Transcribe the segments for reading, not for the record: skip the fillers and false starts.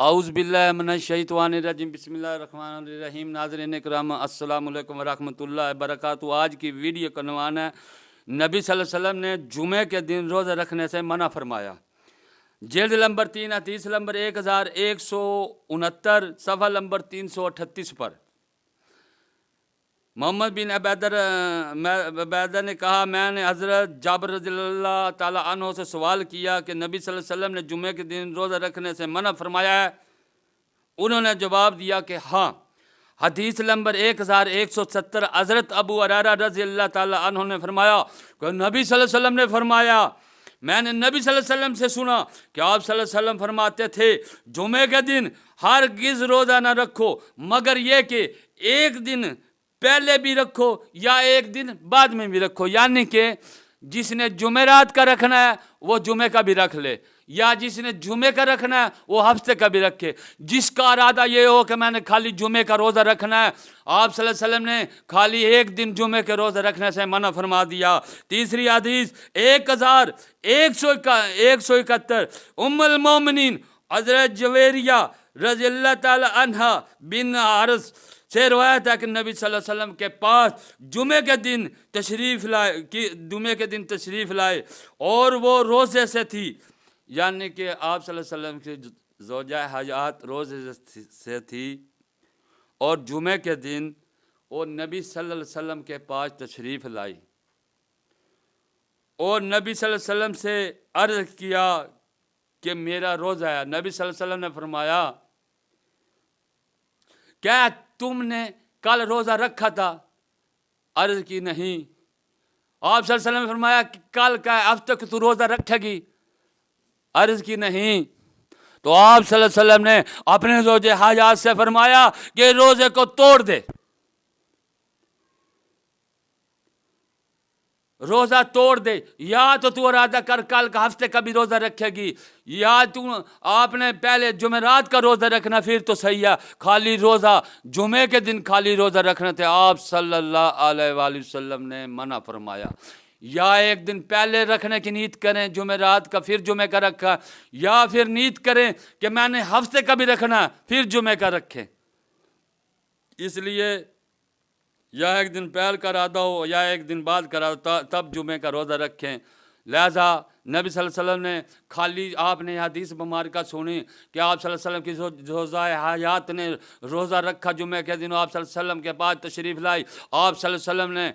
اعوذ باللہ من الشیطان الرجیم بسم اللہ الرحمن الرحیم۔ ناظرین کرام السلام علیکم ورحمۃ اللہ وبرکاتہ۔ آج کی ویڈیو کا عنوان ہے نبی صلی اللہ علیہ وسلم نے جمعے کے دن روزہ رکھنے سے منع فرمایا۔ جلد نمبر 3 حدیث نمبر 1169 صفحہ نمبر 338 پر محمد بن عبیدہ نے کہا، میں نے حضرت جابر رضی اللہ تعالیٰ عنہ سے سوال کیا کہ نبی صلی اللہ علیہ وسلم نے جمعے کے دن روزہ رکھنے سے منع فرمایا ہے؟ انہوں نے جواب دیا کہ ہاں۔ حدیث نمبر 1170 حضرت ابو ہریرہ رضی اللہ تعالیٰ عنہ نے فرمایا کہ نبی صلی اللہ علیہ وسلم نے فرمایا، میں نے نبی صلی اللہ علیہ وسلم سے سنا کہ آپ صلی اللہ علیہ وسلم فرماتے تھے جمعے کے دن ہرگز روزہ نہ رکھو مگر یہ کہ ایک دن پہلے بھی رکھو یا ایک دن بعد میں بھی رکھو، یعنی کہ جس نے جمعرات کا رکھنا ہے وہ جمعے کا بھی رکھ لے، یا جس نے جمعے کا رکھنا ہے وہ ہفتے کا بھی رکھے۔ جس کا ارادہ یہ ہو کہ میں نے خالی جمعے کا روزہ رکھنا ہے، آپ صلی اللہ علیہ وسلم نے خالی ایک دن جمعے کے روزہ رکھنے سے منع فرما دیا۔ تیسری حدیث 1171 ام المومنین حضرت جویریہ رضی اللہ تعالی عنہ بن حارث سے روایت ہے کہ نبی صلی اللہ علیہ وسلم کے پاس جمعے کے دن تشریف لائے اور وہ روزے سے تھی، یعنی کہ آپ صلی اللہ علیہ وسلم کی زوجہ حیات روزے سے تھی، اور جمعے کے دن وہ نبی صلی اللہ علیہ وسلم کے پاس تشریف لائی اور نبی صلی اللہ علیہ وسلم سے عرض کیا کہ میرا روزہ ہے۔ نبی صلی اللہ علیہ وسلم نے فرمایا، کیا تم نے کل روزہ رکھا تھا؟ عرض کی نہیں۔ آپ صلی اللہ علیہ وسلم نے فرمایا کہ کل کا ہفتے کو تو روزہ رکھے گی؟ عرض کی نہیں۔ تو آپ صلی اللہ علیہ وسلم نے اپنے زوجہ حیات سے فرمایا کہ روزے کو توڑ دے، روزہ توڑ دے، یا تو ارادہ کر کل کا ہفتے کا بھی روزہ رکھے گی، یا آپ نے پہلے جمعرات کا روزہ رکھنا پھر تو صحیح ہے، خالی روزہ جمعے کے دن خالی روزہ رکھنا تھے آپ صلی اللہ علیہ وآلہ وسلم نے منع فرمایا۔ یا ایک دن پہلے رکھنے کی نیت کریں جمعرات کا پھر جمعے کا رکھا، یا پھر نیت کریں کہ میں نے ہفتے کا بھی رکھنا پھر جمعے کا رکھیں۔ اس لیے یا ایک دن پہل کا ارادہ ہو یا ایک دن بعد کا ارادہ تب جمعے کا روزہ رکھیں۔ لہذا نبی صلی اللہ علیہ وسلم نے خالی آپ نے حدیث مبارکہ سنی کہ آپ صلی اللہ علیہ وسلم کی زوجہ حیات نے روزہ رکھا جمعے کے دن، آپ صلی اللہ علیہ وسلم کے پاس تشریف لائی، آپ صلی اللہ علیہ وسلم نے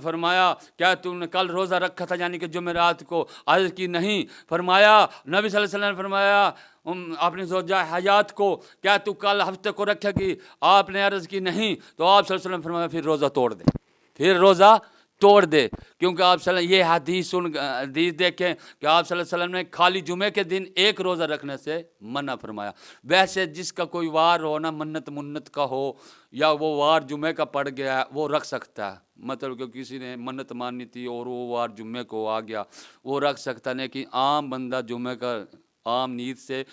فرمایا کیا تم نے کل روزہ رکھا تھا یعنی کہ جمعرات کو؟ عرض کی نہیں۔ فرمایا نبی صلی اللہ علیہ وسلم نے فرمایا اپنی زوجہ حیات کو، کیا تو کل ہفتے کو رکھے گی؟ آپ نے عرض کی نہیں۔ تو آپ صلی اللہ علیہ وسلم نے فرمایا پھر روزہ توڑ دے، پھر روزہ توڑ دے، کیونکہ آپ صلی اللہ علیہ وسلم یہ حدیث دیکھیں کہ آپ صلی اللہ علیہ وسلم نے خالی جمعے کے دن ایک روزہ رکھنے سے منع فرمایا۔ ویسے جس کا کوئی وار ہو نا، منت کا ہو، یا وہ وار جمعے کا پڑ گیا ہے وہ رکھ سکتا ہے، مطلب کہ کسی نے منت مانی تھی اور وہ وار جمعے کو آ گیا وہ رکھ سکتا ہے، لیکن عام بندہ جمعے کا عام نیت سے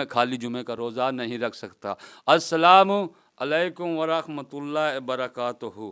خالی جمعے کا روزہ نہیں رکھ سکتا۔ السلام علیکم ورحمۃ اللہ وبرکاتہ۔